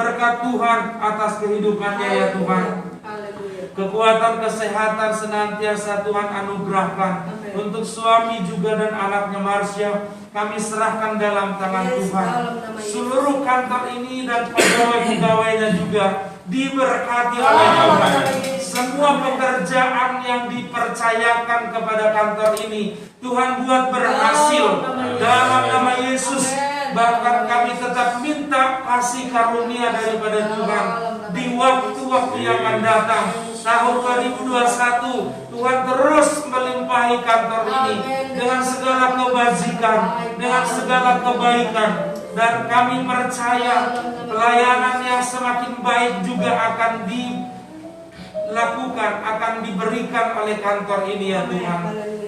berkat Tuhan atas kehidupannya ya Tuhan. Kekuatan kesehatan senantiasa Tuhan anugerahkan untuk suami juga dan anaknya Marsha. Kami serahkan dalam tangan Tuhan. Seluruh kantor ini dan pegawai-pegawainya juga diberkati oleh Tuhan. Semua pekerjaan yang dipercayakan kepada kantor ini Tuhan buat berhasil dalam nama Yesus. Bahkan kami tetap minta kasih karunia daripada Tuhan di waktu-waktu yang akan datang. Tahun 2021 Tuhan terus melimpahi kantor ini dengan segala kebajikan, dengan segala kebaikan. Dan kami percaya pelayanan yang semakin baik juga akan dilakukan, akan diberikan oleh kantor ini ya Tuhan.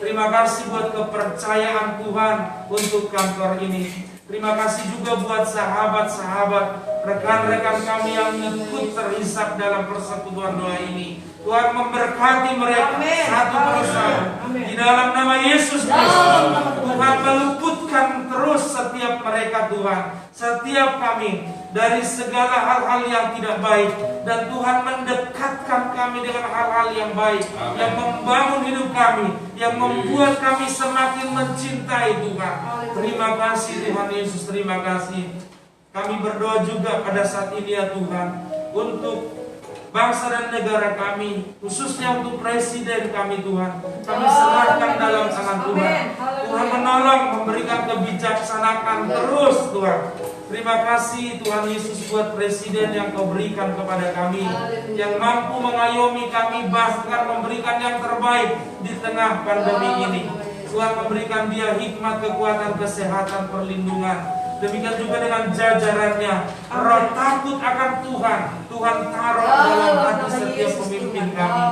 Terima kasih buat kepercayaan Tuhan untuk kantor ini. Terima kasih juga buat sahabat-sahabat, rekan-rekan kami yang ikut terhisap dalam persekutuan doa ini. Tuhan memberkati mereka satu persatu. Di dalam nama Yesus Kristus, Tuhan meluputkan terus setiap mereka Tuhan, setiap kami dari segala hal-hal yang tidak baik. Dan Tuhan mendekatkan kami dengan hal-hal yang baik, yang membangun hidup kami, yang membuat kami semakin mencintai Tuhan. Terima kasih Tuhan Yesus, terima kasih. Kami berdoa juga pada saat ini ya Tuhan, untuk bangsa dan negara kami, khususnya untuk presiden kami Tuhan. Kami serahkan dalam tangan Tuhan. Tuhan menolong, memberikan kebijaksanaan terus Tuhan. Terima kasih Tuhan Yesus buat presiden yang Kau berikan kepada kami, yang mampu mengayomi kami, bahkan memberikan yang terbaik di tengah pandemi ini. Tuhan memberikan dia hikmat, kekuatan, kesehatan, perlindungan. Demikian juga dengan jajarannya, roh takut akan Tuhan, Tuhan taruh dalam hati setiap pemimpin kami.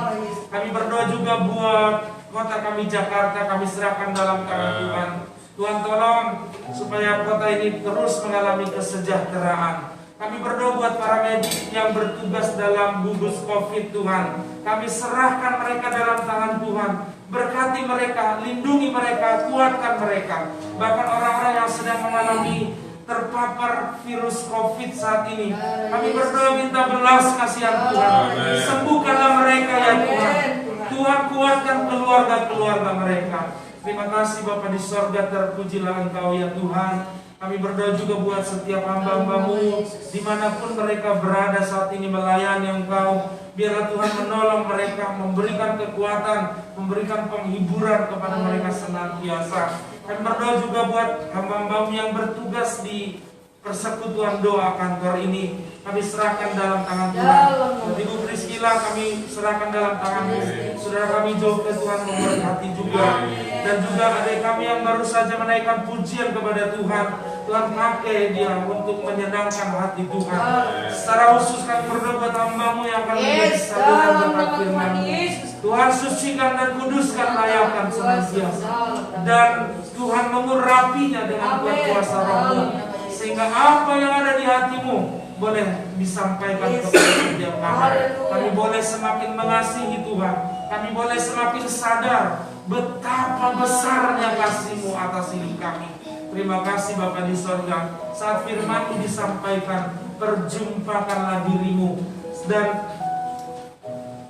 Kami berdoa juga buat kota kami Jakarta, kami serahkan dalam tangan Tuhan. Tuhan tolong supaya kota ini terus mengalami kesejahteraan. Kami berdoa buat para medik yang bertugas dalam gugus COVID Tuhan. Kami serahkan mereka dalam tangan Tuhan. Berkati mereka, lindungi mereka, kuatkan mereka. Bahkan orang-orang yang sedang mengalami terpapar virus COVID saat ini, kami berdoa minta belas kasihan Tuhan. Sembuhkanlah mereka ya Tuhan. Tuhan kuatkan keluarga-keluarga mereka. Terima kasih Bapa di sorga, terpujilah Engkau ya Tuhan. Kami berdoa juga buat setiap hamba-Hambamu dimanapun mereka berada saat ini melayani Engkau. Biarlah Tuhan menolong mereka, memberikan kekuatan, memberikan penghiburan kepada mereka senantiasa. Kami berdoa juga buat hamba-Hambamu yang bertugas di persekutuan doa kantor ini. Kami serahkan dalam tangan Tuhan. Ibu Priscilla kami serahkan dalam tangan-Mu. Saudara kami jauh ke Tuhan memberkati juga. Dan juga adik kami yang baru saja menaikkan pujian kepada Tuhan. Tuhan pakai dia untuk menyenangkan hati Tuhan. Secara khusus kami berdoa buat hamba-Mu yang akan menjadi saluran berkat firman. Tuhan sucikan dan kuduskan, layakan senantiasa. Dan Tuhan mengurapinya dengan kuat kuasa Roh-Mu, sehingga apa yang ada di hati-Mu boleh disampaikan kepada setiap kami. Kami boleh semakin mengasihi Tuhan. Kami boleh semakin sadar betapa besarnya kasih-Mu atas hidup kami. Terima kasih Bapa di sorga. Saat firman-Mu disampaikan, perjumpakanlah diri-Mu. Dan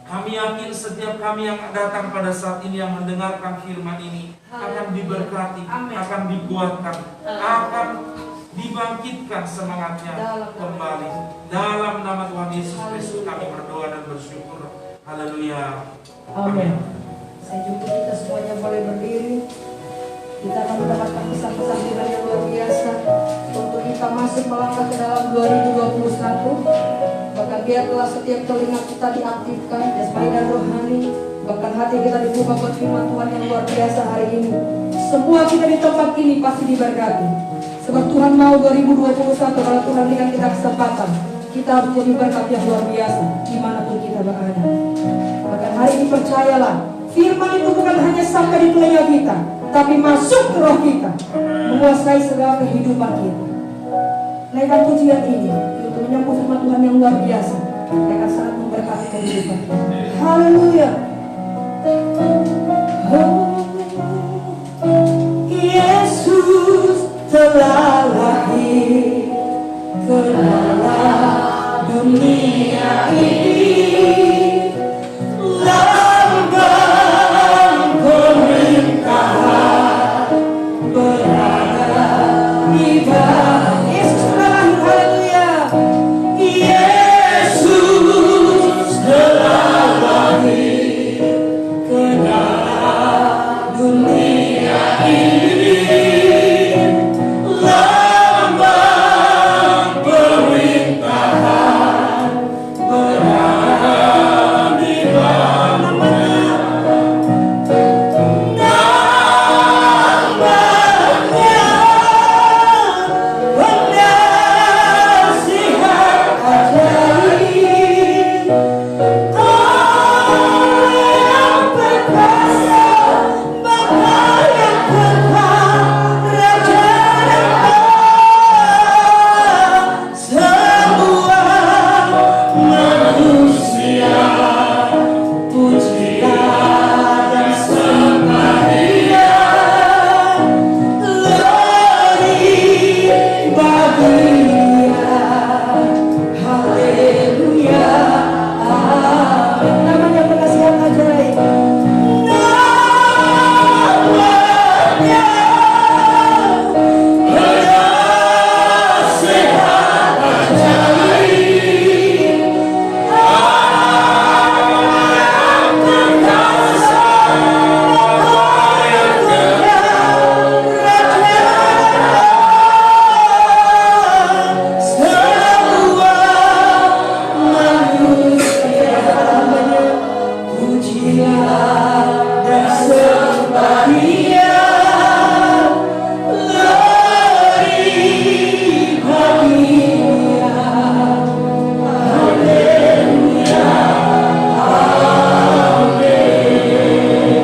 kami yakin setiap kami yang datang pada saat ini yang mendengarkan firman ini akan diberkati, akan dikuatkan, akan dibangkitkan semangatnya kembali. Dalam nama Tuhan Yesus Kristus kami berdoa dan bersyukur. Haleluya. Amin. Saya jumpa kita semuanya boleh berdiri. Kita akan mendapatkan pesan-pesan Tuhan yang luar biasa untuk kita masuk melangkah ke dalam 2021. Bahkan biarlah setiap telinga kita diaktifkan, jasmani dan rohani. Bahkan hati kita dibuka buat firman Tuhan yang luar biasa hari ini. Semua kita di tempat ini pasti diberkati. Sebab Tuhan mau 2021 kalau Tuhan berikan kita kesempatan, kita harus jadi berkat yang luar biasa dimanapun kita berada. Bahkan hari ini percayalah, firman itu bukan hanya sampai di telinga kita, tapi masuk ke roh kita, menguasai segala kehidupan kita. Naikkan pujian ini untuk menyambut firman Tuhan yang luar biasa, yang akan sangat memberkati kehidupan kita. Haleluya. Yesus telah lahir ke dalam dunia ini lambang pemerintahan berada di bawah Yesus. Haleluya. Yesus telah lahir ke dalam dunia ini, lambang pemerintahan berada di bawahnya. Namanya penasihat ajaib, Allah yang perkasa, Bapa yang kekal, Raja dan semua manusia pujian dan sembah Dia, glory bagi Dia. Haleluya. Amin. Namanya penasihat ajaib. Namanya penasihat ajaib, Allah yang perkasa, Allah yang kekal, Raja semua manusia. Pujian dan sembah Dia, glory bagi Dia. Haleluya.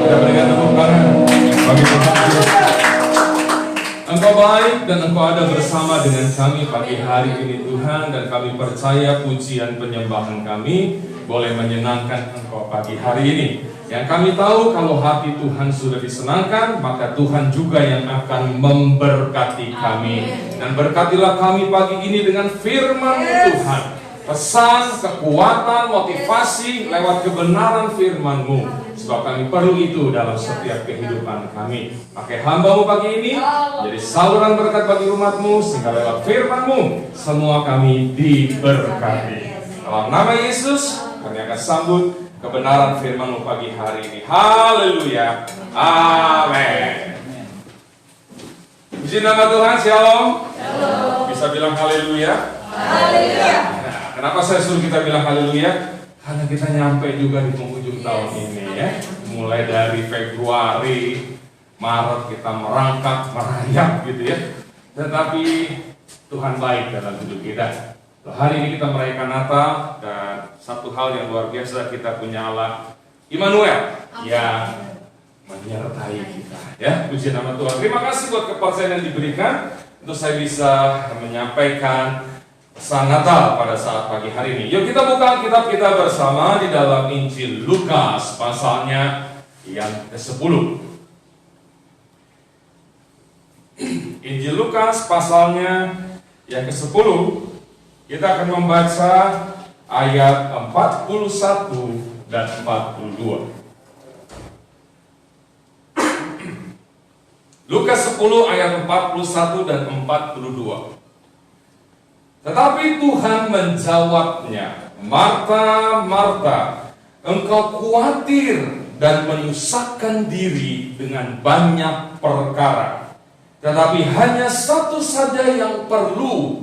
Kita berikan tepuk tangan bagi Tuhan. Engkau baik dan Engkau ada bersama dengan kami pagi hari ini Tuhan, dan kami percaya pujian penyembahan kami boleh menyenangkan Engkau pagi hari ini. Yang kami tahu kalau hati Tuhan sudah disenangkan, maka Tuhan juga yang akan memberkati kami. Dan berkatilah kami pagi ini dengan firman Tuhan, pesan, kekuatan, motivasi lewat kebenaran firman-Mu, sebab kami perlu itu dalam setiap kehidupan kami. Pakai hamba-Mu pagi ini jadi saluran berkat bagi umat-Mu, sehingga lewat firman-Mu semua kami diberkati. Dalam nama Yesus kami akan sambut kebenaran firman-Mu pagi hari ini. Haleluya. Amin. Puji nama Tuhan. Shalom. Bisa bilang haleluya? Haleluya. Nah, kenapa saya suruh kita bilang haleluya? Karena kita nyampe juga di penghujung tahun ini ya. Mulai dari Februari, Maret kita merangkak, merayap gitu ya. Tetapi Tuhan baik dalam hidup kita. Hari ini kita merayakan Natal, dan satu hal yang luar biasa, kita punya Allah Immanuel yang menyertai kita ya. Puji nama Tuhan. Terima kasih buat kepercayaan yang diberikan untuk saya bisa menyampaikan pesan Natal pada saat pagi hari ini. Yuk kita buka kitab kita bersama di dalam Injil Lukas pasalnya yang ke-10. Injil Lukas pasalnya yang ke-10. Kita akan membaca ayat 41 dan 42. Lukas 10 ayat 41 dan 42. Tetapi Tuhan menjawabnya, Marta, Marta, engkau khawatir dan menyusahkan diri dengan banyak perkara. Tetapi hanya satu saja yang perlu.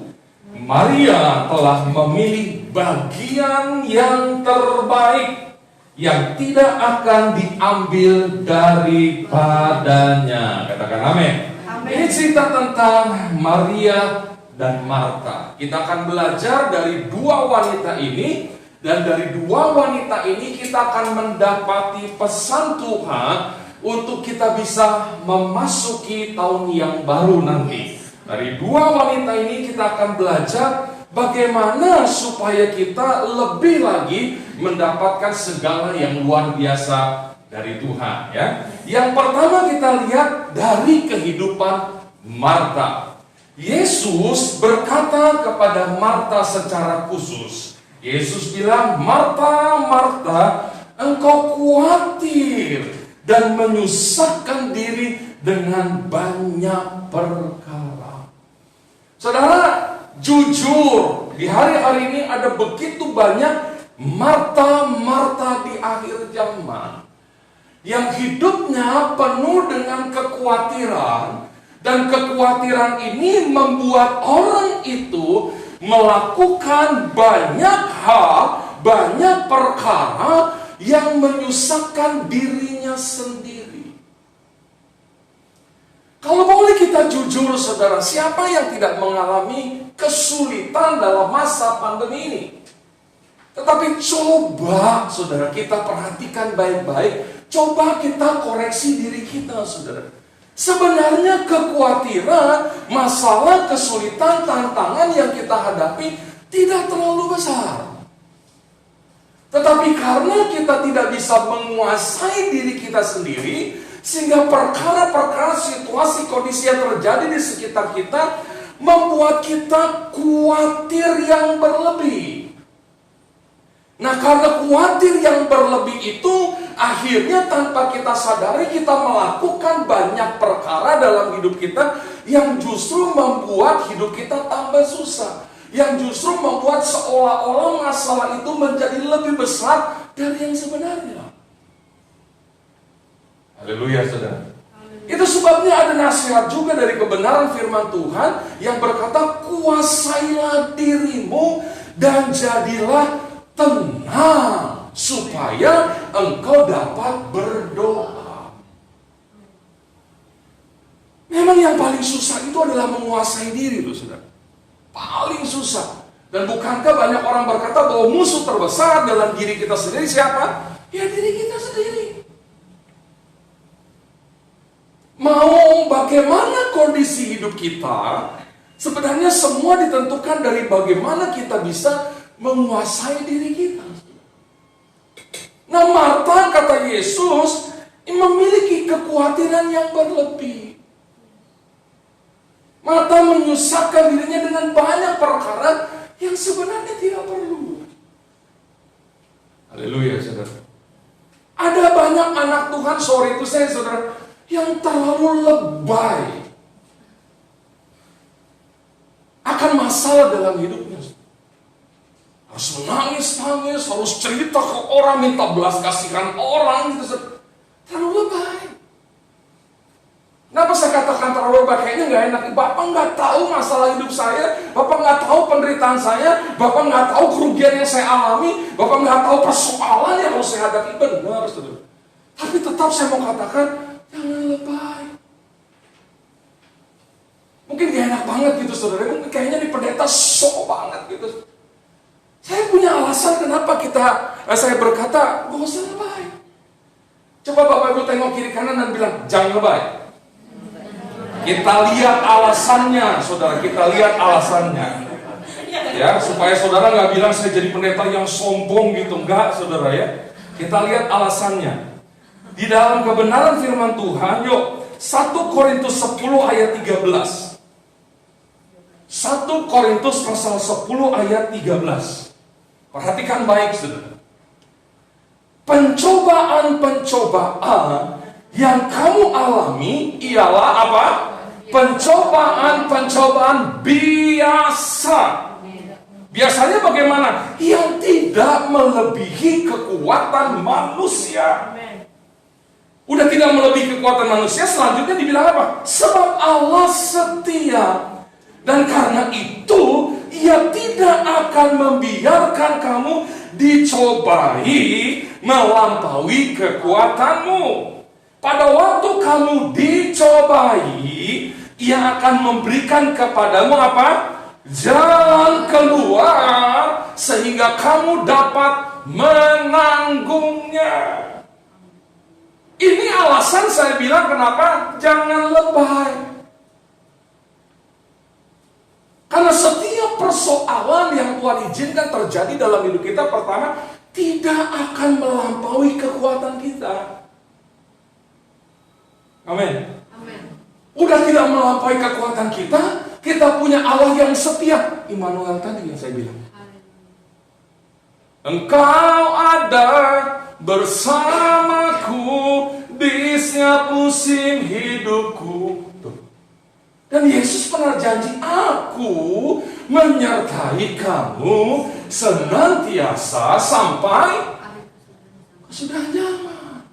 Maria telah memilih bagian yang terbaik, yang tidak akan diambil daripadanya. Katakan amin. Ini cerita tentang Maria dan Marta. Kita akan belajar dari dua wanita ini, dan dari dua wanita ini kita akan mendapati pesan Tuhan untuk kita bisa memasuki tahun yang baru nanti. Dari dua wanita ini kita akan belajar bagaimana supaya kita lebih lagi mendapatkan segala yang luar biasa dari Tuhan ya. Yang pertama kita lihat dari kehidupan Marta. Yesus berkata kepada Marta secara khusus, Yesus bilang, Marta, Marta, engkau khawatir dan menyusahkan diri dengan banyak perkara. Saudara, jujur, di hari-hari ini ada begitu banyak Marta-Marta di akhir zaman yang hidupnya penuh dengan kekhawatiran, dan kekhawatiran ini membuat orang itu melakukan banyak hal, banyak perkara yang menyusahkan dirinya sendiri. Kalau boleh kita jujur saudara, siapa yang tidak mengalami kesulitan dalam masa pandemi ini? Tetapi coba saudara kita perhatikan baik-baik, coba kita koreksi diri kita saudara. Sebenarnya kekhawatiran, masalah, kesulitan, tantangan yang kita hadapi tidak terlalu besar. Tetapi karena kita tidak bisa menguasai diri kita sendiri, sehingga perkara-perkara, situasi, kondisi yang terjadi di sekitar kita membuat kita khawatir yang berlebih. Nah, karena khawatir yang berlebih itu, akhirnya tanpa kita sadari kita melakukan banyak perkara dalam hidup kita yang justru membuat hidup kita tambah susah, yang justru membuat seolah-olah masalah itu menjadi lebih besar dari yang sebenarnya. Haleluya saudara. Itu sebabnya ada nasihat juga dari kebenaran firman Tuhan yang berkata, kuasailah dirimu dan jadilah tenang supaya engkau dapat berdoa. Memang yang paling susah itu adalah menguasai diri loh saudara. Paling susah. Dan bukankah banyak orang berkata bahwa musuh terbesar dalam diri kita sendiri siapa? Ya diri kita sendiri. Mau bagaimana kondisi hidup kita, sebenarnya semua ditentukan dari bagaimana kita bisa menguasai diri kita. Nah, Marta, kata Yesus, memiliki kekhawatiran yang berlebih. Marta menyusahkan dirinya dengan banyak perkara yang sebenarnya tidak perlu. Haleluya, saudara. Ada banyak anak Tuhan, sore itu saya, saudara, yang terlalu lebay akan masalah dalam hidupnya. Harus menangis-nangis, harus cerita ke orang, minta belas kasihan orang, gitu. Terlalu lebay. Kenapa saya katakan terlalu lebay? Kayaknya gak enak. Bapak gak tahu masalah hidup saya, Bapak gak tahu penderitaan saya, Bapak gak tahu kerugian yang saya alami, Bapak gak tahu persoalan yang harus saya hadapi. Benar, saudara. Tapi tetap saya mau katakan, jangan lebay. Mungkin gak enak banget gitu, saudara. Mungkin kayaknya di pendeta sok banget gitu. Saya punya alasan kenapa saya berkata, gak usah lebay. Coba Bapak Ibu tengok kiri kanan dan bilang, jangan lebay. Kita lihat alasannya, saudara. Kita lihat alasannya. Ya, supaya saudara gak bilang saya jadi pendeta yang sombong gitu. Enggak, saudara ya. Kita lihat alasannya. Di dalam kebenaran firman Tuhan, yuk. 1 Korintus 10 ayat 13. 1 Korintus pasal 10 ayat 13. Perhatikan baik, saudara. Pencobaan-pencobaan yang kamu alami ialah apa? Pencobaan-pencobaan biasa. Biasanya bagaimana? Yang tidak melebihi kekuatan manusia. Udah tidak melebihi kekuatan manusia, selanjutnya dibilang apa? Sebab Allah setia. Dan karena itu, Ia tidak akan membiarkan kamu dicobai melampaui kekuatanmu. Pada waktu kamu dicobai, Ia akan memberikan kepadamu apa? Jalan keluar, sehingga kamu dapat menanggungnya. Ini alasan saya bilang kenapa jangan lebay. Karena setiap persoalan yang Tuhan izinkan terjadi dalam hidup kita, pertama, tidak akan melampaui kekuatan kita. Amin. Udah tidak melampaui kekuatan kita, kita punya Allah yang setia. Immanuel tadi yang saya bilang. Engkau ada bersamaku di setiap musim hidupku. Dan Yesus pernah janji, aku menyertai kamu senantiasa sampai kesudahan zaman.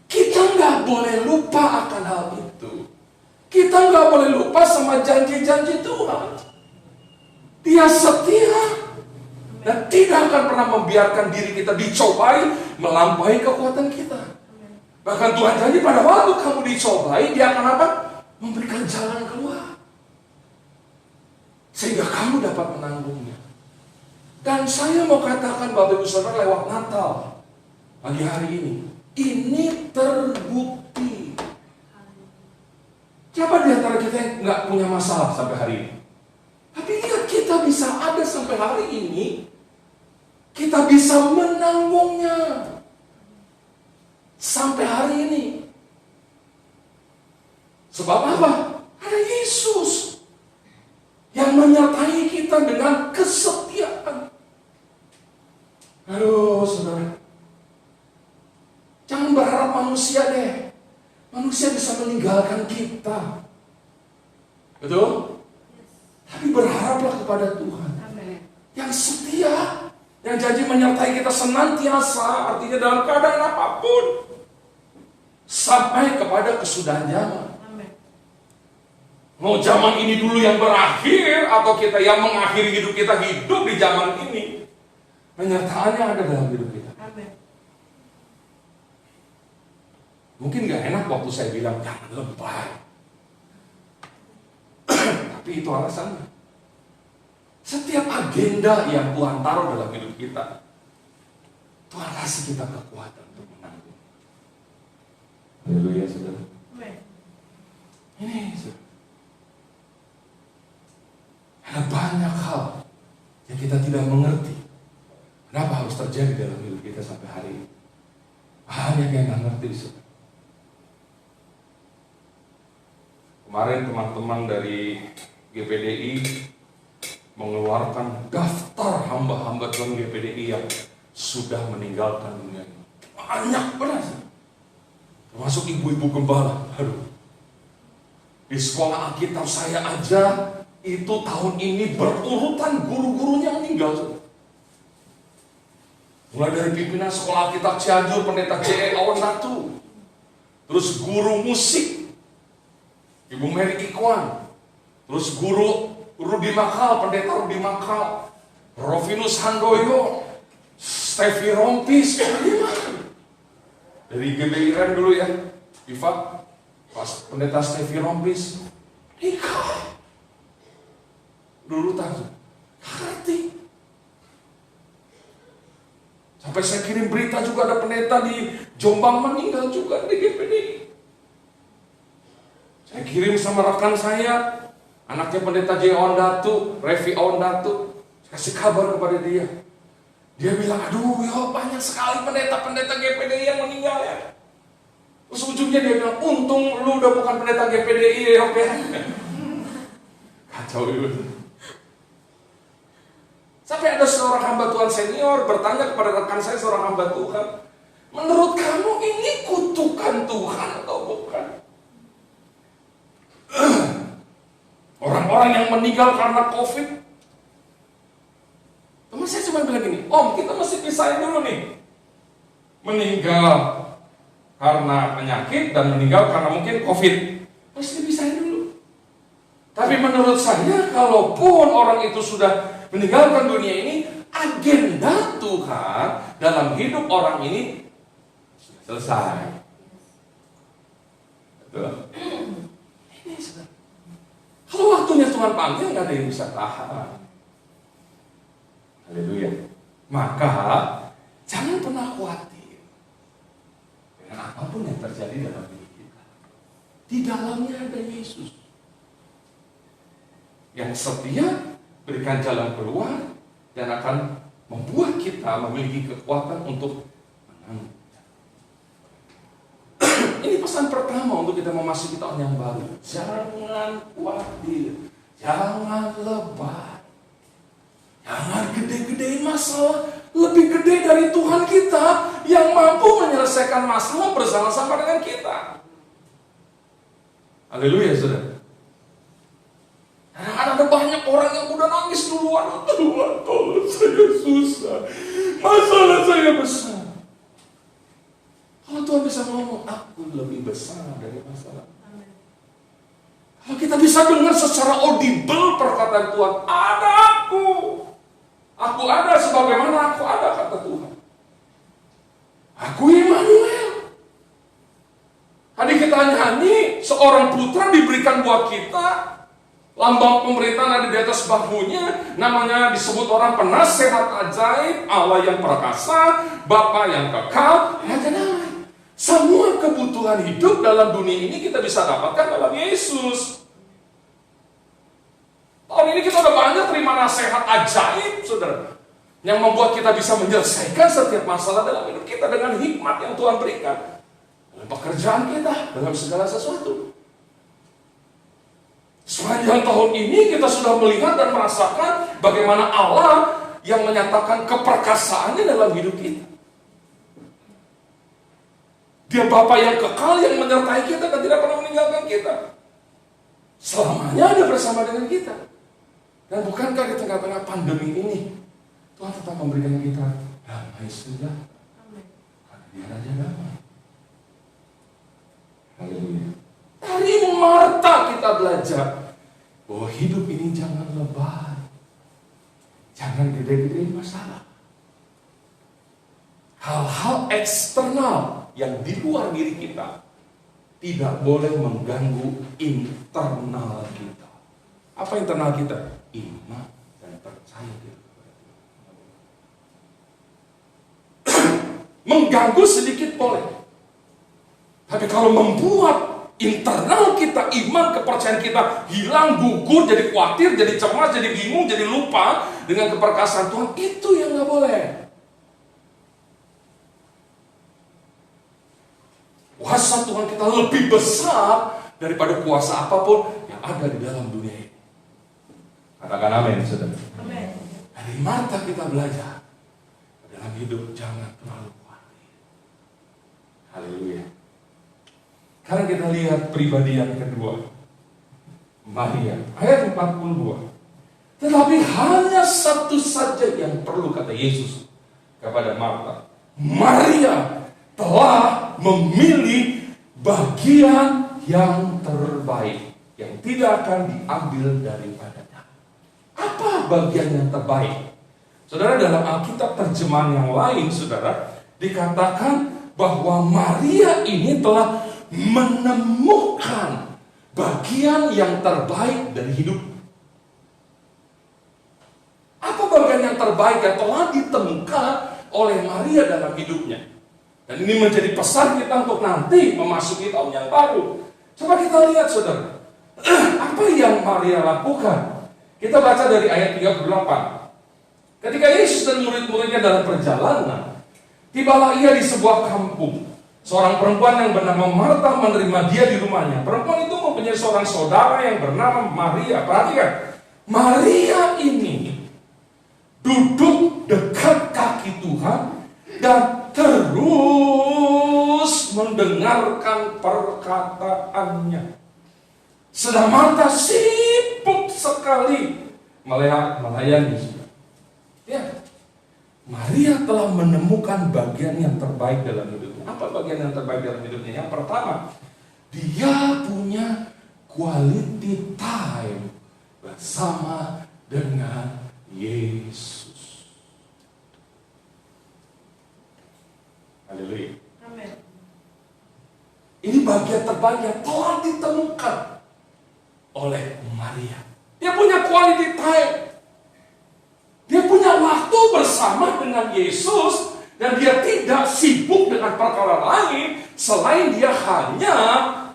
Kita nggak boleh lupa akan hal itu. Kita nggak boleh lupa sama janji-janji Tuhan. Dia setia dan tidak akan pernah membiarkan diri kita dicobai melampaui kekuatan kita. Bahkan Tuhan janji pada waktu kamu dicobai, Dia akan apa? Memberikan jalan keluar. Sehingga kamu dapat menanggungnya. Dan saya mau katakan Bapak Ibu Saudara lewat Natal pagi hari ini terbukti. Siapa di antara kita yang nggak punya masalah sampai hari ini? Tapi lihat, kita bisa ada sampai hari ini, kita bisa menanggungnya sampai hari ini. Sebab apa? Ada Yesus yang menyertai kita dengan kesetiaan. Aduh, saudara, jangan berharap manusia deh. Manusia bisa meninggalkan kita, betul? Tapi berharaplah kepada Tuhan yang setia, yang janji menyertai kita senantiasa, artinya dalam keadaan apapun, sampai kepada kesudahan zaman. Mau zaman ini dulu yang berakhir, atau kita yang mengakhiri hidup kita hidup di zaman ini, penyertaannya ada dalam hidup kita. Mungkin gak enak waktu saya bilang jangan lebay, tapi itu alasannya. Setiap agenda yang Tuhan taruh dalam hidup kita, Tuhan kasih kita kekuatan untuk menanggung. Haleluya, saudara. Ini, saudara, ada banyak hal yang kita tidak mengerti. Kenapa harus terjadi dalam hidup kita sampai hari ini? Banyak yang nggak ngerti, saudara. Kemarin teman-teman dari GPDI mengeluarkan daftar hamba-hamba Tuhan GPDI yang sudah meninggalkan dunia ini. Banyak benar, termasuk ibu-ibu gembala. Aduh, di sekolah Alkitab saya aja itu tahun ini berurutan guru-gurunya meninggal. Mulai dari pimpinan sekolah Alkitab Cianjur, pendeta J.E. Awandatu, terus guru musik Ibu Mary Ikwan, terus guru Rudi Makal, pendeta Rudi Makal, Rovinus Handoyo, Stevi Rompis, dari GBIRN dulu ya, Iva, pas pendeta Stevi Rompis, nikah, dulu tahu, ngerti. Sampai saya kirim berita juga ada pendeta di Jombang meninggal juga di GPDI. Saya kirim sama rekan saya, anaknya pendeta J. Awandatu, Revi Awandatu, kasih kabar kepada dia. Dia bilang, aduh ya banyak sekali pendeta-pendeta GPDI yang meninggal ya. Terus ujungnya dia bilang, untung lu udah bukan pendeta GPDI ya, oke. Kacau itu. Sampai ada seorang hamba Tuhan senior bertanya kepada rekan saya, seorang hamba Tuhan, menurut kamu ini kutukan Tuhan atau bukan? Orang-orang yang meninggal karena COVID. Teman saya cuma bilang gini, Om, kita mesti pisahin dulu nih. Meninggal karena penyakit dan meninggal karena mungkin COVID. Mesti pisahin dulu. Tapi menurut saya, kalaupun orang itu sudah meninggalkan dunia ini, agenda Tuhan dalam hidup orang ini sudah selesai. Betul? Ini sudah. Kalau waktunya Tuhan panggil, nggak ada yang bisa tahan. Haleluya. Maka jangan pernah khawatir dengan apapun yang terjadi dalam hidup kita. Di dalamnya ada Yesus yang setia, berikan jalan keluar, dan akan membuat kita memiliki kekuatan untuk menang. Ini pesan pertama untuk kita memasuki tahun yang baru. Jangan khawatir, jangan lebay, jangan gede gede-gedein masalah. Lebih gede dari Tuhan kita yang mampu menyelesaikan masalah bersama-sama dengan kita. Haleluya, saudara. Ada banyak orang yang udah nangis duluan. Tuhan, tolong saya susah. Masalah saya besar. Kalau Tuhan bisa ngomong, aku lebih besar dari masalah. Kalau kita bisa dengar secara audible perkataan Tuhan, ada aku. Aku ada sebagaimana aku ada, kata Tuhan. Aku Immanuel. Tadi kita nyanyi, seorang putra diberikan buat kita. Lambang pemerintahan ada di atas bahunya. Namanya disebut orang penasehat ajaib, Allah yang perkasa, Bapa yang kekal, Raja Damai. Semua kebutuhan hidup dalam dunia ini kita bisa dapatkan dalam Yesus. Tahun ini kita udah banyak terima nasihat ajaib, saudara, yang membuat kita bisa menyelesaikan setiap masalah dalam hidup kita dengan hikmat yang Tuhan berikan dalam pekerjaan kita, dalam segala sesuatu. Sepanjang tahun ini kita sudah melihat dan merasakan bagaimana Allah yang menyatakan keperkasaannya dalam hidup kita. Dia Bapa yang kekal yang menyertai kita dan tidak pernah meninggalkan kita. Selamanya ada bersama dengan kita. Dan bukankah di tengah-tengah pandemi ini Tuhan tetap memberikan kita damai sejahtera? Karena Dia Raja Damai. Haleluya. Dari Marta kita belajar bahwa hidup ini jangan lebay, jangan gede-gedein masalah. Hal-hal eksternal yang di luar diri kita tidak boleh mengganggu internal kita. Apa internal kita? Iman dan percaya kita kepada Tuhan. Mengganggu sedikit boleh, tapi kalau membuat internal kita, iman, kepercayaan kita hilang, gugur, jadi khawatir, jadi cemas, jadi bingung, jadi lupa dengan keperkasaan Tuhan, itu yang nggak boleh. Kuasa Tuhan kita lebih besar daripada kuasa apapun yang ada di dalam dunia ini. Katakan amin, saudara. Amin. Dari Marta kita belajar dalam hidup jangan terlalu khawatir. Haleluya. Sekarang kita lihat pribadi yang kedua, Maria, ayat 42. Tetapi hanya satu saja yang perlu, kata Yesus kepada Marta. Maria telah memilih bagian yang terbaik yang tidak akan diambil daripadanya. Apa bagian yang terbaik? Saudara, dalam Alkitab terjemahan yang lain, saudara, dikatakan bahwa Maria ini telah menemukan bagian yang terbaik dari hidup. Apa bagian yang terbaik yang telah ditemukan oleh Maria dalam hidupnya? Dan ini menjadi pesan kita untuk nanti memasuki tahun yang baru. Coba kita lihat, saudara, apa yang Maria lakukan? Kita baca dari ayat 38. Ketika Yesus dan murid-muridnya dalam perjalanan, tibalah ia di sebuah kampung. Seorang perempuan yang bernama Marta menerima dia di rumahnya. Perempuan itu mempunyai seorang saudara yang bernama Maria. Perhatikan, Maria ini duduk dekat kaki Tuhan dan terus mendengarkan perkataannya. Sedang Marta sibuk sekali melayani. Ya, Maria telah menemukan bagian yang terbaik dalam hidupnya. Apa bagian yang terbaik dalam hidupnya? Yang pertama, dia punya quality time bersama dengan Yesus. Haleluya. Amin. Ini bagian terbaik yang telah ditemukan oleh Maria. Dia punya quality time. Dia punya waktu bersama dengan Yesus. Dan dia tidak sibuk dengan perkara lain selain dia hanya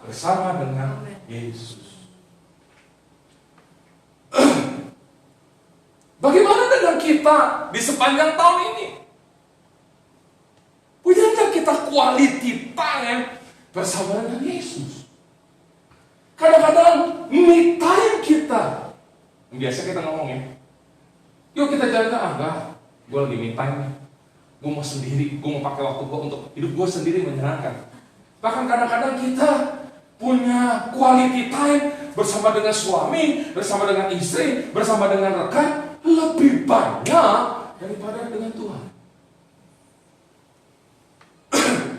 bersama dengan Yesus. Bagaimana dengan kita di sepanjang tahun ini? Punyakah kita quality time bersama dengan Yesus? Kadang-kadang me time kita, biasa kita ngomong ya, Yuk kita jalan-jalan. Enggak, gue lagi me time nih. Gue mau sendiri, gue mau pakai waktu gue untuk hidup gue sendiri menyenangkan. Bahkan kadang-kadang kita punya quality time bersama dengan suami, bersama dengan istri, bersama dengan rekan lebih banyak daripada dengan Tuhan.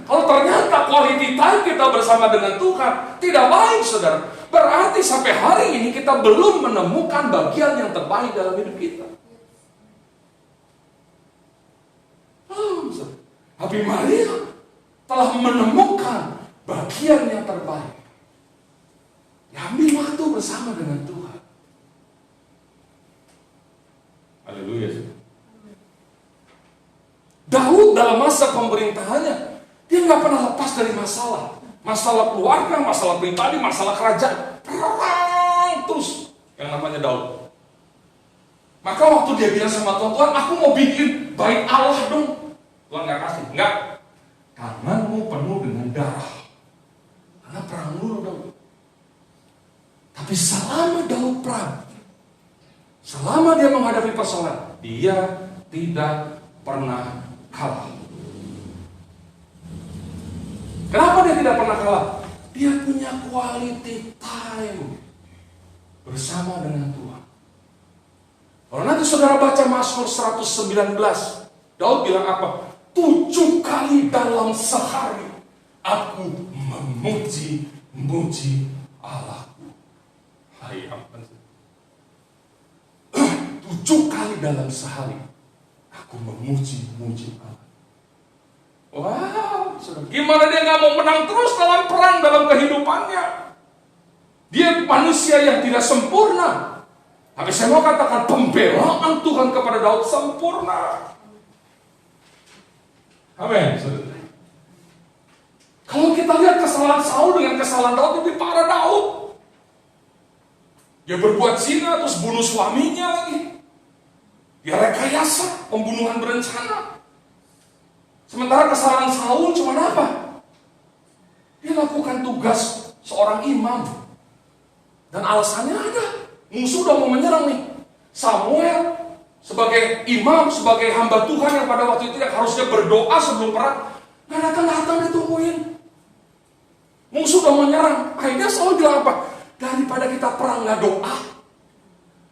Kalau ternyata quality time kita bersama dengan Tuhan tidak baik, saudara, berarti sampai hari ini kita belum menemukan bagian yang terbaik dalam hidup kita. Habis Maria telah menemukan bagian yang terbaik. Ambil waktu bersama dengan Tuhan. Haleluya. Daud dalam masa pemerintahannya, dia nggak pernah lepas dari masalah. Masalah keluarga, masalah pribadi, masalah kerajaan. Perang terus yang namanya Daud. Maka waktu dia bilang sama Tuhan, Tuhan aku mau bikin bait Allah dong. Tuhan nggak kasih, enggak. Tanganmu penuh dengan darah. Karena perang dulu Daud. Tapi selama Daud perang, selama dia menghadapi persoalan, dia tidak pernah kalah. Kenapa dia tidak pernah kalah? Dia punya quality time bersama dengan Tuhan. Kalau nanti saudara baca Mazmur 119, Daud bilang apa? 7 kali dalam sehari aku memuji Allahku. Hai ampun. 7 kali dalam sehari aku memuji Allah. Wow, saudara. Gimana dia nggak mau menang terus dalam perang dalam kehidupannya? Dia manusia yang tidak sempurna. Tapi saya mau katakan pembelaan Tuhan kepada Daud sempurna. Amin. Kalau kita lihat kesalahan Saul dengan kesalahan Daud, lebih parah Daud. Dia berbuat zina terus bunuh suaminya lagi. Dia rekayasa pembunuhan berencana. Sementara kesalahan Saul cuma apa? Dia lakukan tugas seorang imam. Dan alasannya ada. Musuh udah mau menyerang nih. Samuel sebagai imam, sebagai hamba Tuhan yang pada waktu itu yang harusnya berdoa sebelum perang, gak datang ditungguin. Musuh udah menyerang. Akhirnya Saul bilang apa? Daripada kita perang gak doa,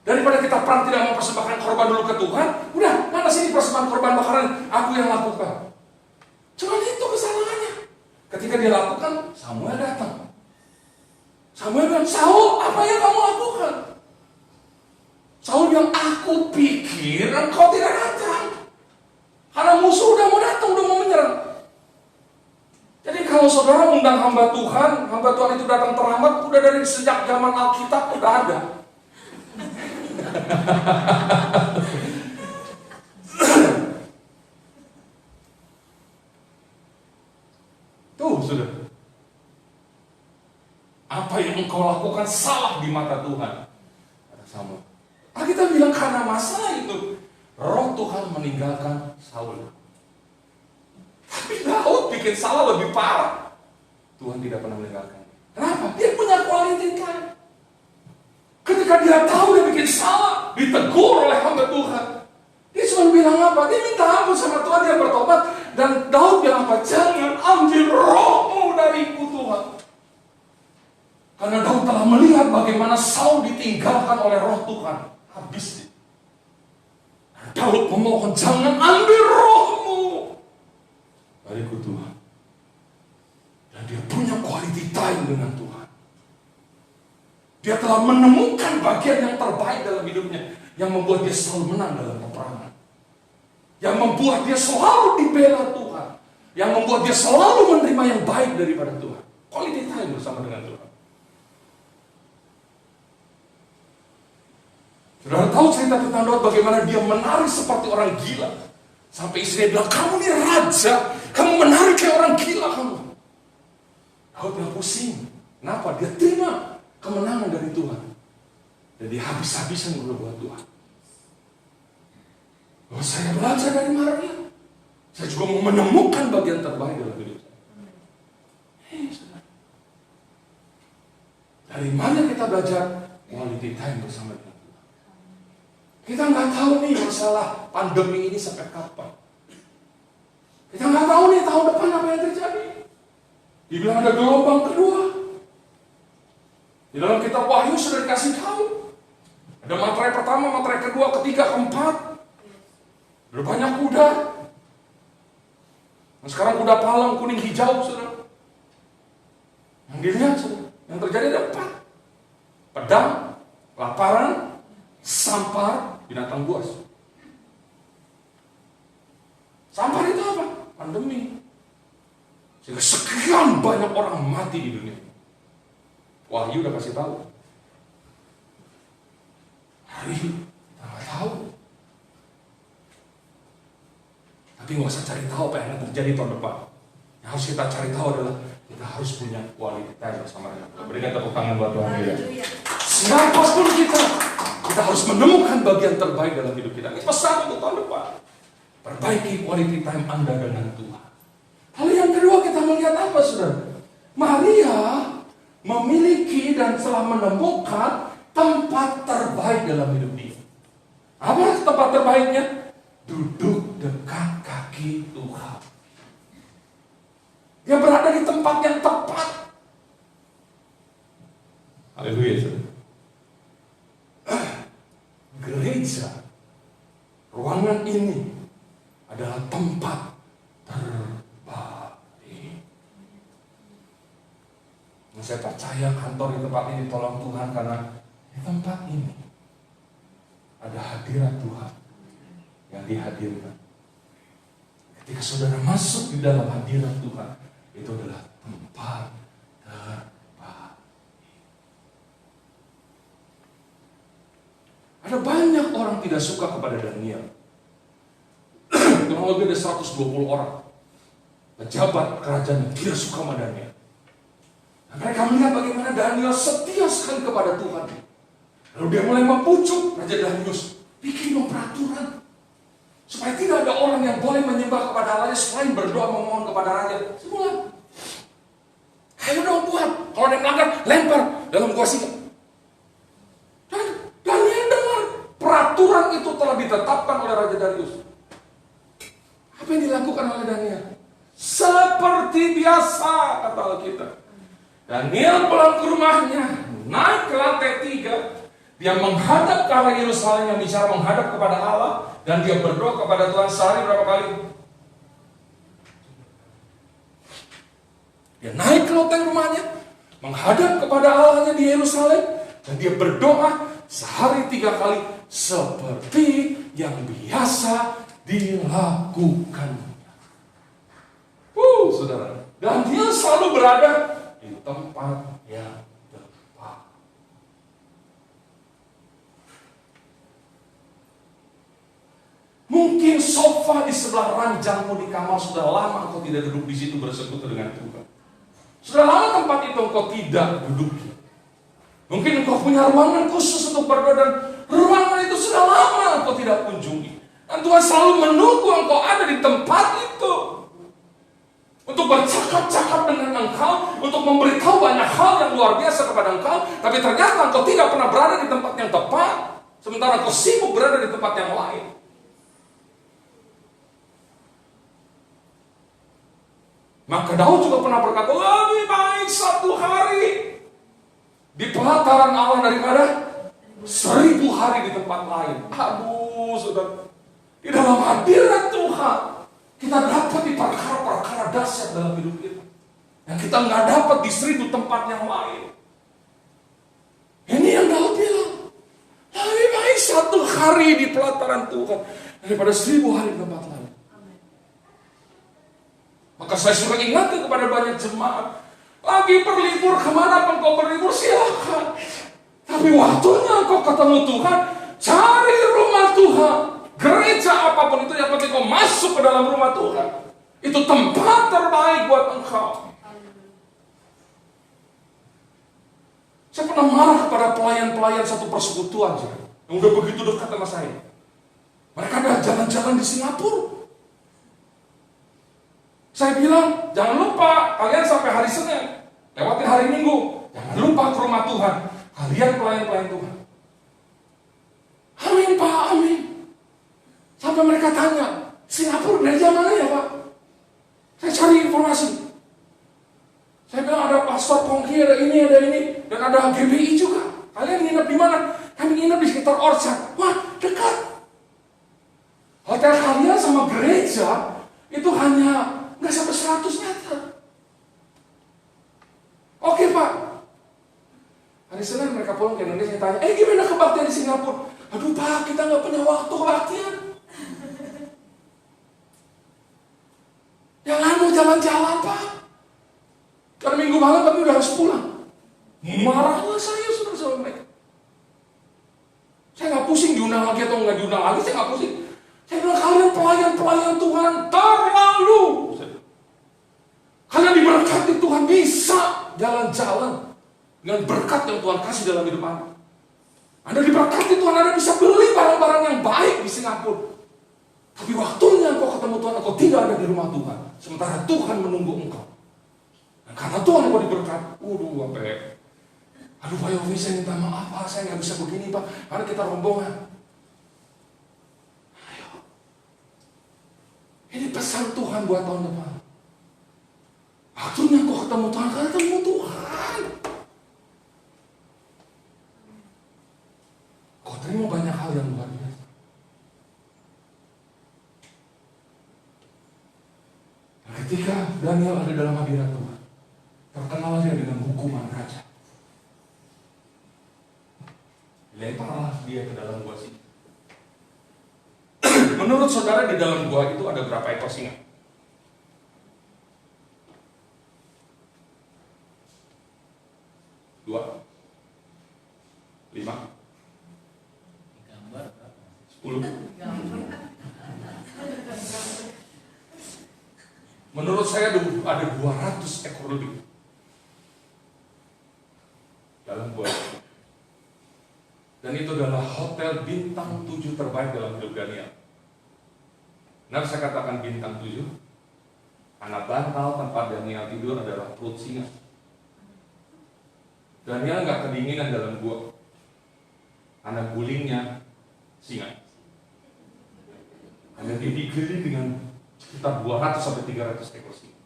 daripada kita perang tidak mempersembahkan korban dulu ke Tuhan, udah mana sini persembahan korban bakaran aku yang lakukan. Cuma itu kesalahannya. Ketika dia lakukan, Samuel datang. Samuel bilang, Saul, apa yang kamu lakukan? Saul bilang, aku pikir engkau tidak datang. Karena musuh udah mau datang, udah mau menyerang. Jadi kalau saudara undang hamba Tuhan itu datang terlambat, udah dari sejak zaman Alkitab udah ada. Tuh sudah. Apa yang engkau lakukan salah di mata Tuhan. Ada sama. Kita bilang karena masalah itu, Roh Tuhan meninggalkan Saul. Tapi Daud bikin salah lebih parah. Tuhan tidak pernah meninggalkan. Kenapa? Dia punya quality time. Ketika dia tahu dia bikin salah, ditegur oleh hamba Tuhan. Dia cuma bilang apa? Dia minta ampun sama Tuhan, dia bertobat. Dan Daud bilang apa? Jangan ambil rohmu dariku Tuhan. Karena Daud telah melihat bagaimana Saul ditinggalkan oleh roh Tuhan. Habis. Daud memohon, jangan ambil rohmu dariku Tuhan. Dan dia punya quality time dengan Tuhan. Dia telah menemukan bagian yang terbaik dalam hidupnya, yang membuat dia selalu menang dalam peperangan, yang membuat dia selalu dibela Tuhan, yang membuat dia selalu menerima yang baik daripada Tuhan. Quality time bersama dengan Tuhan. Saudara tahu cerita tentang Daud bagaimana dia menari seperti orang gila. Sampai istrinya bilang, kamu ini raja, kamu menari kayak orang gila kamu. Daud bilang pusing. Kenapa? Dia terima kemenangan dari Tuhan. Dan dia habis-habisan berbuat Tuhan. Oh, saya belajar dari Maria. Saya juga mau menemukan bagian terbaik dalam hidup saya. Dari mana kita belajar quality time bersama Tuhan? Kita nggak tahu nih masalah pandemi ini sampai kapan. Kita nggak tahu nih tahun depan apa yang terjadi. Dibilang ada gelombang kedua. Di dalam kitab Wahyu sudah dikasih tahu. Ada materai pertama, materai kedua, ketiga, keempat. Ada banyak kuda. Nah, sekarang kuda palang, kuning, hijau, saudara. Yang dilihat, saudara. Yang terjadi ada 4. Pedang, laparan, sampar, binatang buas. Sampar itu apa? Pandemi. Sehingga sekian banyak orang mati di dunia. Wahyu udah kasih tahu. Hari ini kita nggak tahu. Tapi nggak usah cari tahu apa yang akan terjadi tahun depan. Yang harus kita cari tahu adalah kita harus punya quality time bersama dengan Tuhan. Berikan tepuk tangan buat Tuhan kita. Siapapun kita harus menemukan bagian terbaik dalam hidup kita. Ini pesan untuk tahun depan. Perbaiki quality time Anda dengan Tuhan. Hal yang kedua kita melihat apa, saudara? Maria memiliki dan telah menemukan tempat terbaik dalam hidup dia. Apa tempat terbaiknya? Duduk dekat kaki Tuhan. Dia berada di tempat yang tepat. Haleluya, saudara. Gereja, ruangan ini adalah tempat terbaik. Saya percaya kantor di tempat ini tolong Tuhan, karena di tempat ini ada hadirat Tuhan yang dihadirkan. Ketika saudara masuk di dalam hadirat Tuhan, itu adalah tempat terbaik. Ada banyak orang tidak suka kepada Daniel. Kurang lebih ada 120 orang pejabat kerajaan yang tidak suka sama Daniel. Mereka melihat bagaimana Daniel setia sekali kepada Tuhan. Lalu dia mulai mempucuk Raja Darius, bikin peraturan supaya tidak ada orang yang boleh menyembah kepada Allah selain berdoa memohon kepada Raja. Semua, ayo dong buat. Kalau ada yang melanggar, lempar dalam gua singa. Dan Daniel dengar peraturan itu telah ditetapkan oleh Raja Darius. Apa yang dilakukan oleh Daniel? Seperti biasa, kata Alkitab. Daniel pulang ke rumahnya, naik ke lantai 3, dia menghadap ke arah Yerusalem, yang bicara menghadap kepada Allah, dan dia berdoa kepada Tuhan sehari berapa kali? Dia naik ke loteng rumahnya, menghadap kepada Allahnya di Yerusalem, dan dia berdoa sehari 3 kali seperti yang biasa dilakukannya. Saudara, dan dia selalu berada di tempat yang tepat. Mungkin sofa di sebelah ranjangmu di kamar sudah lama engkau tidak duduk di situ bersekutu dengan Tuhan. Sudah lama tempat itu engkau tidak duduki. Mungkin engkau punya ruangan khusus untuk berdoa, dan ruangan itu sudah lama engkau tidak kunjungi. Dan Tuhan selalu menunggu engkau ada di tempat itu untuk bercakap-cakap dengan engkau, untuk memberitahu banyak hal yang luar biasa kepada engkau. Tapi ternyata engkau tidak pernah berada di tempat yang tepat, sementara engkau sibuk berada di tempat yang lain. Maka Daud juga pernah berkata, lebih baik 1 hari di pelataran Allah daripada 1000 hari di tempat lain. Aduh, saudara, di dalam hadirat Tuhan kita dapat di perkara-perkara dahsyat dalam hidup kita yang kita nggak dapat di 1000 tempat yang lain. Ini yang Daud bilang, lebih baik 1 hari di pelataran Tuhan daripada 1000 hari di tempat lain. Maka saya suka ingatkan kepada banyak jemaat, lagi berlibur, kemana pun kau berlibur silakan, tapi waktunya kau ketemu Tuhan, cari rumah Tuhan. Gereja apapun itu, yang penting kau masuk ke dalam rumah Tuhan. Itu tempat terbaik buat engkau. Saya pernah marah kepada pelayan-pelayan satu persekutuan yang udah begitu dekat sama saya. Mereka ada jalan-jalan di Singapura. Saya bilang, jangan lupa kalian sampai hari Senin lewatin hari Minggu, jangan lupa ke rumah Tuhan. Kalian pelayan-pelayan Tuhan. Hari Amin Pak, amin. Sampai mereka tanya, Singapura gereja mana ya Pak? Saya cari informasi. Saya bilang ada pastor Kongki, ada ini, dan ada GBI juga. Kalian nginep di mana? Kami nginep di sekitar Orchard. Wah, dekat. Hotel kalian sama gereja itu hanya nggak sampai 100 meter. Oke Pak. Hari Senin mereka pulang ke Indonesia, saya tanya, gimana kebaktian di Singapura? Aduh Pak, kita nggak punya waktu kebaktian. Yang lain mau jalan-jalan Pak. Karena minggu malam kami udah harus pulang. Marahlah saya sudah sama mereka. Saya nggak pusing diundang lagi atau nggak diundang lagi, saya nggak pusing. Saya bilang kalian pelayan Tuhan terlalu. Kalian diberkati Tuhan, bisa jalan-jalan dengan berkat yang Tuhan kasih dalam hidup Anda. Anda diberkati Tuhan, Anda bisa beli barang-barang yang baik di Singapura. Tapi waktunya engkau ketemu Tuhan, engkau tidak ada di rumah Tuhan. Sementara Tuhan menunggu engkau. Dan karena Tuhan engkau diberkati. Aduh Pak Yofi, saya minta maaf Pak, saya nggak bisa begini Pak, karena kita rombongan. Ayo. Ini pesan Tuhan buat tahun depan. Waktunya engkau ketemu Tuhan, karena ketemu Tuhan. Kau terima banyak hal yang luar biasa. Ketika Daniel ada dalam hadirat Tuhan, terkenal dia dengan hukuman raja. Lemparlah dia ke dalam gua singa. Menurut saudara di dalam gua itu ada berapa ekor singa? 2, 5, 10. Menurut saya ada 200 ekor lebih dalam gua. Dan itu adalah hotel bintang 7 terbaik dalam hidup Daniel. Nah, saya katakan bintang 7 karena bantal tempat Daniel tidur adalah perut singa. Daniel nggak kedinginan dalam gua karena gulingnya singa. Karena dia dikelilingi dengan sekitar 200-300 ekor singa.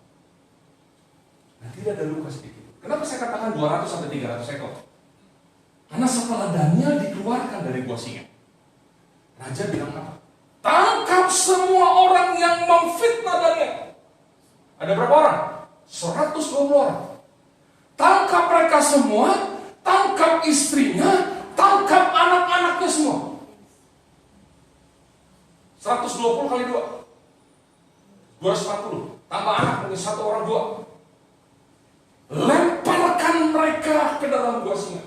Nah, tidak ada luka sedikit. Kenapa saya katakan 200-300 ekor? Karena setelah Daniel dikeluarkan dari gua singa, raja bilang apa? Tangkap semua orang yang memfitnah Daniel. Ada berapa orang? 120 orang. Tangkap mereka semua, tangkap istrinya, tangkap anak-anaknya semua. 120 kali 2, 240. Tambah anak mungkin 1 orang 2. Lemparkan mereka ke dalam gua singa.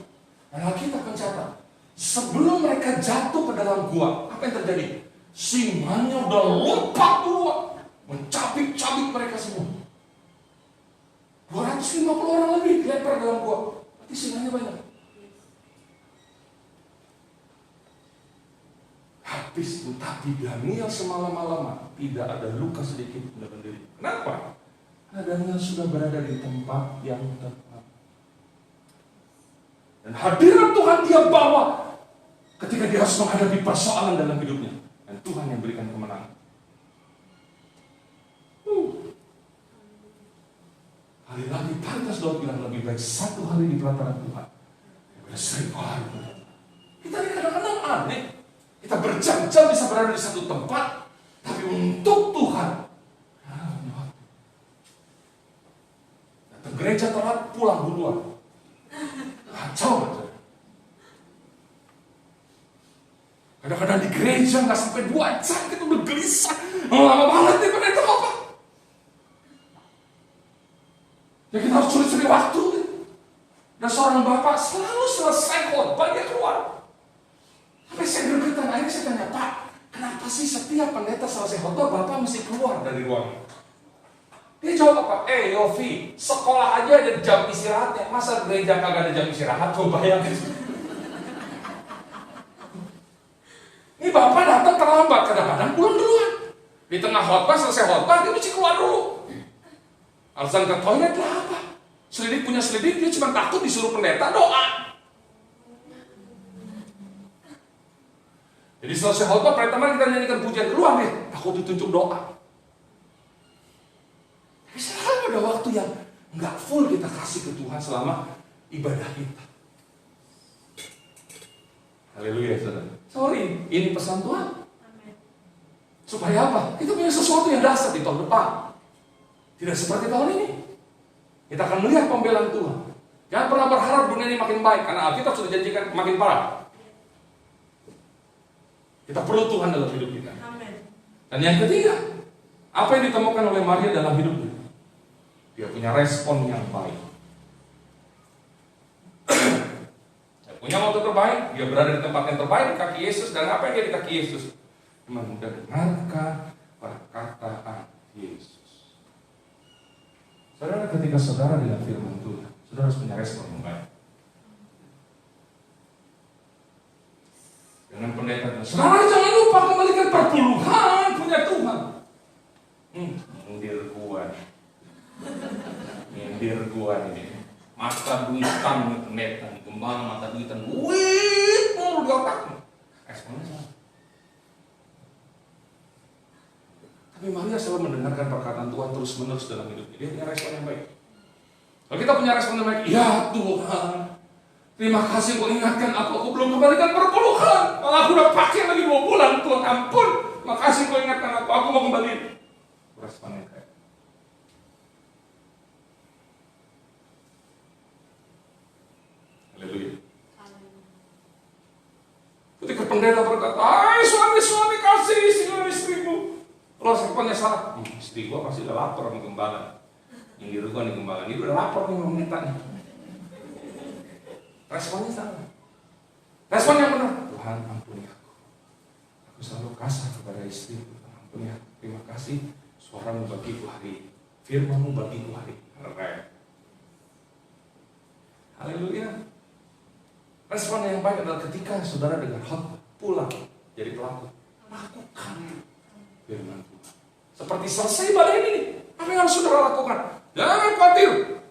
Nah, kita mencatat, sebelum mereka jatuh ke dalam gua, apa yang terjadi? Singanya udah lompat duluan, mencabik-cabik mereka semua. 250 orang lebih dilempar dalam gua. Berarti singanya banyak. Habis itu, tapi Daniel semalam-malaman tidak ada luka sedikit dalam diri. Kenapa? Karena Daniel sudah berada di tempat yang tepat. Dan hadirat Tuhan dia bawa ketika dia harus menghadapi persoalan dalam hidupnya. Dan Tuhan yang berikan kemenangan. Hari lagi pantas Daud bilang lebih baik 1 hari di pelataran Tuhan daripada 1000 hari. Kita ini kadang-kadang aneh. Kita berjam-jam bisa berada di satu tempat, tapi untuk Tuhan datang gereja telat, pulang duluan. Kacau aja. Kadang-kadang di gereja nggak sampai 2 jam kita udah gelisah. Lama banget nih pendeta apa? Ya kita harus curi-curi waktu. Dan seorang bapak selalu selesai khotbah dia keluar. Sampai saya gergetan, akhirnya saya tanya, Pak, kenapa sih setiap pendeta selesai khotbah bapak mesti keluar dari ruangan? Dia jawab apa? Yofi, sekolah aja ada jam istirahatnya. Masa gereja kagak ada jam istirahat? Coba bayangin. Ini bapak datang terlambat, kadang-kadang pulang duluan. Di tengah khotbah, selesai khotbah, dia mesti keluar dulu. Alasan ke toilet lah apa? Selidik punya selidik, dia cuma takut disuruh pendeta doa. Jadi selesai khotbah, pertama kita nyanyikan pujian, keluar nih, aku ditunjuk doa. Tapi selalu ada waktu yang nggak full kita kasih ke Tuhan selama ibadah kita. Haleluya, saudara. Sorry, ini pesan Tuhan. Supaya apa? Kita punya sesuatu yang dasar di tahun depan. Tidak seperti tahun ini. Kita akan melihat pembelaan Tuhan. Jangan pernah berharap dunia ini makin baik, karena Alkitab sudah janjikan makin parah. Kita perlu Tuhan dalam hidup kita. Dan yang ketiga, apa yang ditemukan oleh Maria dalam hidupnya? Dia punya respon yang baik. Dia punya waktu terbaik, dia berada di tempat yang terbaik di kaki Yesus. Dan apa yang dia di kaki Yesus? Mendengarkan perkataan Yesus. Saudara, ketika saudara dengan firman Tuhan, saudara harus punya respon yang baik. Dengan pendeta, saudara jangan lupa kembalikan perpuluhan punya Tuhan. Nyindir gua ini. Mata duitan pendeta, kembang mata duitan, wih, mau di otakmu. Responnya salah. Tapi Maria selalu mendengarkan perkataan Tuhan terus-menerus dalam hidupnya. Dia punya respon yang baik. Kalau kita punya respon yang baik, ya Tuhan, terima kasih kau ingatkan aku belum kembalikan perpuluhan. Malah aku udah pakai lagi 2 bulan, Tuhan ampun. Makasih kau ingatkan aku mau kembali. Responnya kayak. Haleluya. Ketika pendeta berkata, suami kasih istrimu. Kalau responnya salah, istri gua pasti udah lapar sama gembala. Nyindir gua nih gembala, ini udah lapar nih sama nih. Responnya salah. Respon yang benar, Tuhan ampuni aku. Aku selalu kasar kepada istri. Tuhan ampuni aku. Terima kasih suaramu bagiku hari ini. Firmanmu bagiku hari ini. Haleluya. Respon yang baik adalah ketika saudara dengan khotbah pulang jadi pelaku. Lakukan firman Tuhan. Seperti selesai ibadah ini, apa yang harus saudara lakukan? Jangan khawatir.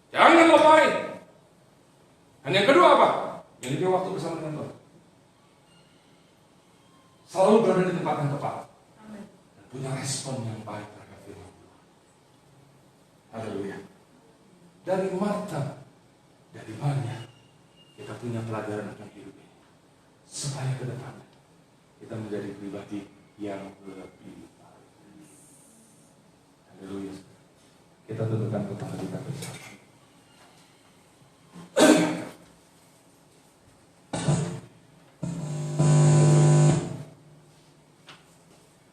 Jangan ngapain. Dan yang kedua apa? Miliki waktu bersama dengan Tuhan. Selalu berada di tempat yang tepat. Dan punya respon yang baik terhadap firman Tuhan. Haleluya. Dari Marta, dari Maria, kita punya pelajaran tentang hidup ini. Supaya ke depan kita menjadi pribadi yang lebih baik. Haleluya. Kita tundukkan kepala kita bersama.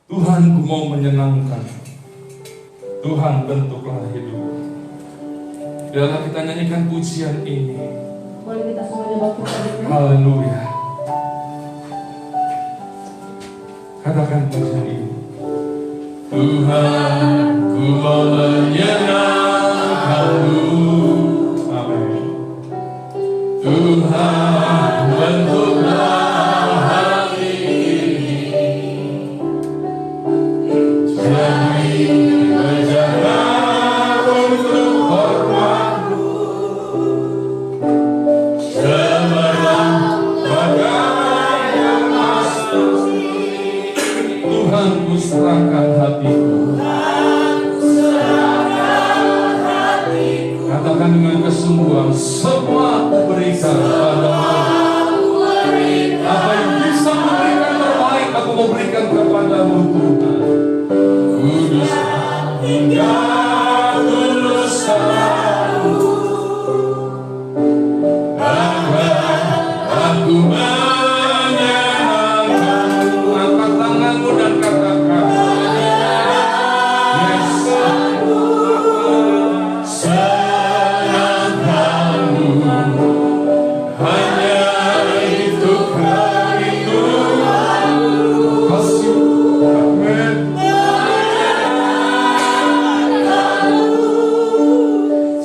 Tuhan, ku mau menyenangkan. Tuhan, bentuklah hidup. Dalam kita nyanyikan pujian ini. Boleh kita semuanya bangkit berdiri? Haleluya. Katakan pujian ini. Tuhan, ku mau menyenangkan-Mu. Amin. Tuhan, bentuklah hati ini. Jadi berjaga untuk hormat-Mu. Cemerlang bagai yang asli. Tuhan, ku serahkan hatiku. Katakan dengan kesungguhan, semua ku berikan padamu. Apa yang bisa memberikan terbaik, aku mau berikan kepadamu Tuhan. Kudus hingga tulus selalu. Aku menyenangkan-Mu. Angkat tanganmu dan katakan, yes, senangkan-Mu. Hanya itu kerinduanku. Kasih, amin.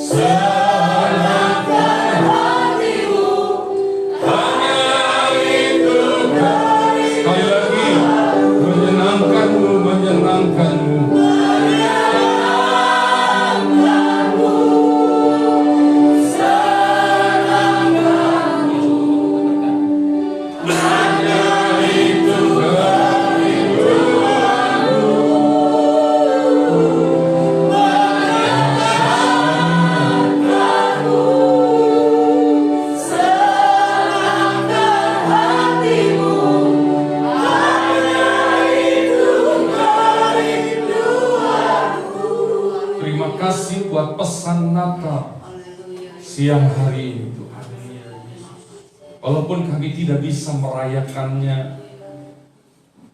Senangkan hatimu. Hanya itu kerinduanku. Sekali lagi, menyenangkan-Mu, menyenangkan-Mu. Hanya buat pesan Natal siang hari ini Tuhan. Walaupun kami tidak bisa merayakannya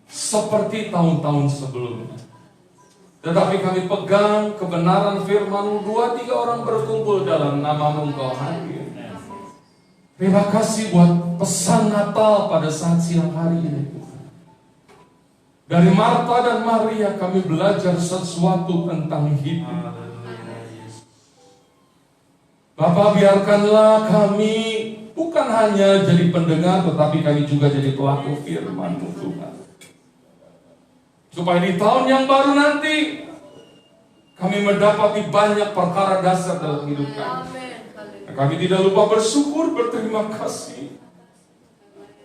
seperti tahun-tahun sebelumnya, tetapi kami pegang kebenaran firman-Mu, 2-3 orang berkumpul dalam nama-Mu Engkau hadir. Terima kasih buat pesan Natal pada saat siang hari ini Tuhan. Dari Marta dan Maria kami belajar sesuatu tentang hidup. Bapa, biarkanlah kami bukan hanya jadi pendengar, tetapi kami juga jadi pelaku firman-Mu Tuhan. Supaya di tahun yang baru nanti kami mendapati banyak perkara dasar dalam hidup kami. Kami tidak lupa bersyukur, berterima kasih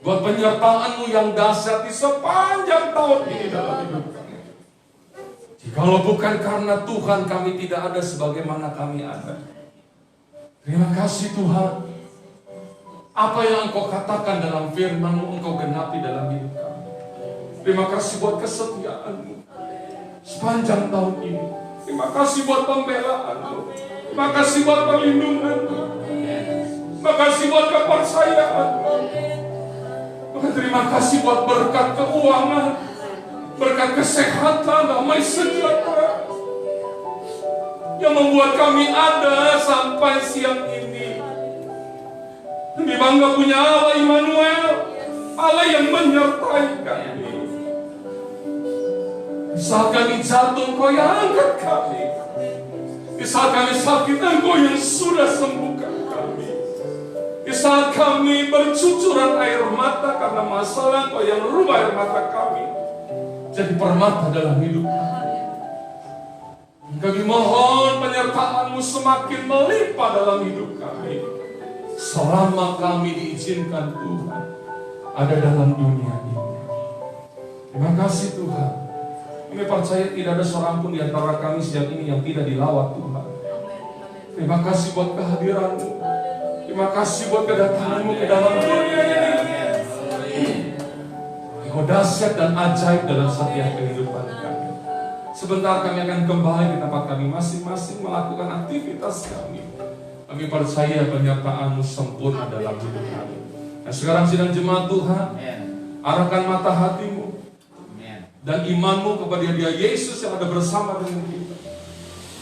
buat penyertaan-Mu yang dahsyat di sepanjang tahun ini dalam hidup kami. Jikalau bukan karena Tuhan, kami tidak ada sebagaimana kami ada. Terima kasih Tuhan. Apa yang Engkau katakan dalam firman-Mu, Engkau genapi dalam hidup kami. Terima kasih buat kesetiaan-Mu sepanjang tahun ini. Terima kasih buat pembelaan-Mu. Terima kasih buat perlindungan-Mu. Terima kasih buat kepercayaan-Mu. Terima kasih buat berkat keuangan, berkat kesehatan, damai sejahtera yang membuat kami ada sampai siang ini. Kami bangga punya Allah Immanuel, Allah yang menyertai kami. Di saat kami jatuh, Engkau yang angkat kami. Di saat kami sakit, Engkau yang sudah sembuhkan kami. Di saat kami bercucuran air mata karena masalah, Engkau yang rubah air mata kami jadi permata dalam hidup kami. Kami mohon penyertaan-Mu semakin melimpah dalam hidup kami selama kami diizinkan Tuhan ada dalam dunia ini. Terima kasih Tuhan. Kami percaya tidak ada seorang pun di antara kami siang ini yang tidak dilawat Tuhan. Terima kasih buat kehadiran-Mu. Terima kasih buat kedatangan-Mu ke dalam dunia ini. Engkau dahsyat dan ajaib dalam setiap kehidupan kami. Sebentar kami akan kembali ke tempat kami masing-masing melakukan aktivitas kami. Kami percaya penyertaan-Mu sempurna dalam hidup kami. Nah sekarang sidang jemaat Tuhan, arahkan mata hatimu dan imanmu kepada Dia Yesus yang ada bersama dengan kita.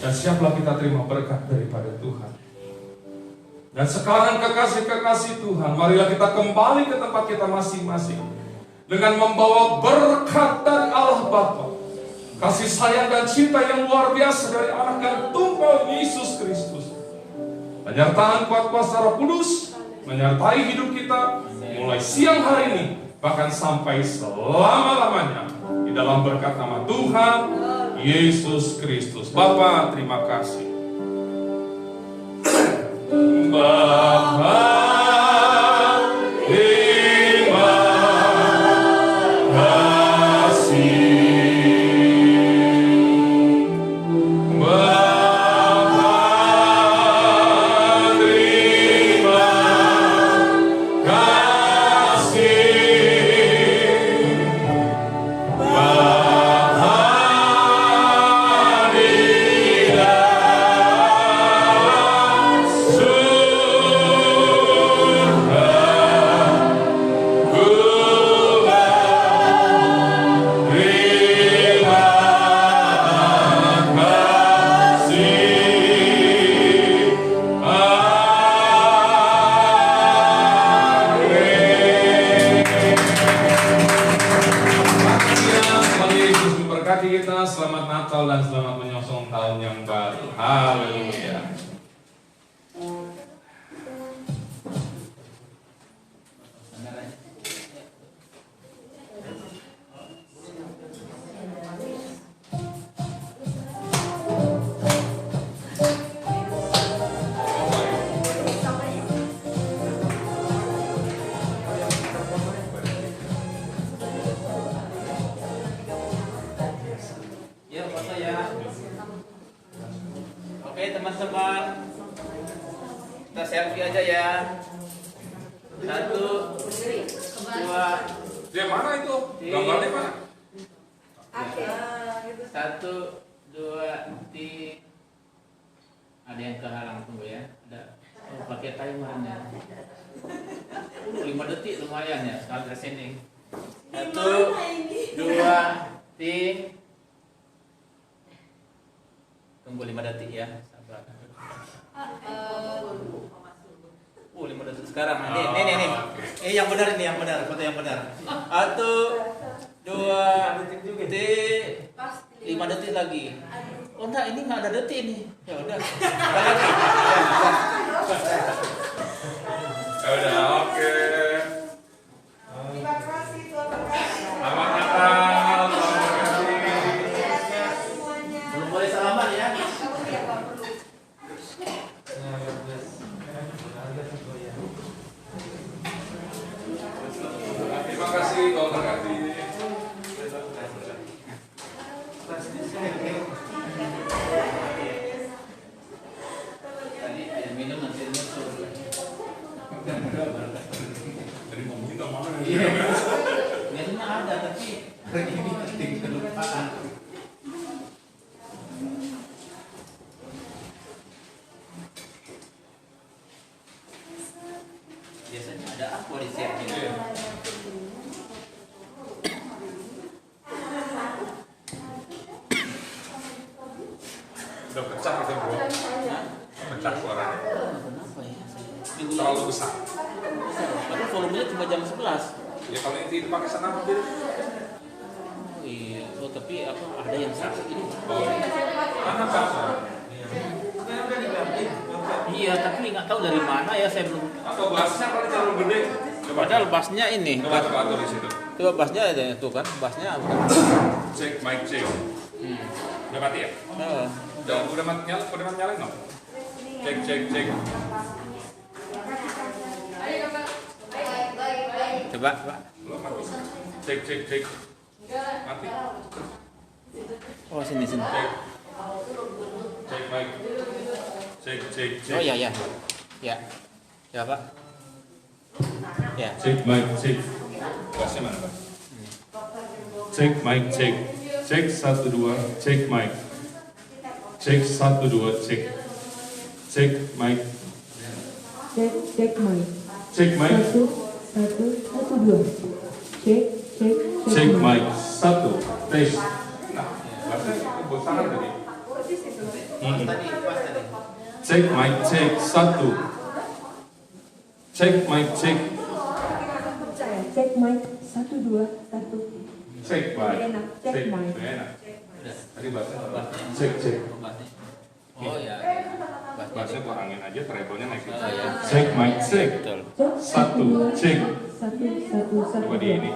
Dan siaplah kita terima berkat daripada Tuhan. Dan sekarang kekasih-kekasih Tuhan, marilah kita kembali ke tempat kita masing-masing dengan membawa berkat dari Allah Bapa, kasih sayang dan cinta yang luar biasa dari anak yang tunggal Yesus Kristus. Penyertaan kuat kuasa Roh Kudus menyertai hidup kita mulai siang hari ini bahkan sampai selama-lamanya di dalam berkat nama Tuhan Yesus Kristus. Bapa, terima kasih. Bapa, kita, selamat Natal dan selamat menyongsong tahun yang baru. Haleluya. Oke teman-teman, kita selfie aja ya. 1, 2. Dia mana itu? Gambarnya mana? 1, 2, 3. Ada yang kehalang, tunggu ya. Ada pakai timernya. 5 detik lumayan ya sekali resending. 1, 2, 3. Tunggu 5 detik ya. Sabar. 5 detik sekarang. Nih. Ini yang benar, foto yang benar. 1, 2, 3. 5 detik lagi. Oh enggak, ini nggak ada detik nih. Ya udah. Lagi. Ya udah, oke. Terima kasih Tuhan berkati. Selamat Natal, selamat kasih. Semuanya. Belum boleh salaman ya. Kamu tidak perlu. Terima kasih, Tuhan berkati. Tadi minum nanti nyusul. Tadi mau minta mana? Minumnya ada tapi ini kelupaan. Biasanya ada aqua di setnya. Udah pecah itu bro. Pecah suaranya. Kenapa ya? Minggu Terlalu lalu besar. padahal volumenya cuma jam 11. Ya kalau itu pakai senam mobil. Oh iya, oh, tapi apa ada yang sakit ini? Oh. Mana Pak? Iya, tapi nggak tahu dari mana ya, saya belum. Atau bassnya kali terlalu gede. Coba Padahal bassnya ini. coba atur di situ. Coba bassnya ada tuh kan, bassnya apa? Cek mic check. Udah mati ya? Udah mati nyalain no? Cek. Coba, Pak. Belum mati. Cek. Mati. Oh, sini. Cek mic. Cek. Oh iya. Ya. Ya, Pak. Ya. Cek mic cek. Bassnya mana Pak? Cek mic cek. Cek 1 2 cek mic. Cek 1 2 cek. Cek mic. Cek mic. Cek mic. 1 2. Cek. Cek mic 1 tes. Nah, bassnya bosangan tadi. Tadi. Cek mic cek 1. Cek mic cek. Cek mic 1 2 1. Cek mic. Enak, cek mic. Enak. Udah. Tadi bassnya Bassnya. cek. Bassnya. Oh ya. Bassnya kurangin aja, treble-nya naik. Oh ya. Cek mic cek. Betul. 1 cek. 1 1 1. Coba di ini.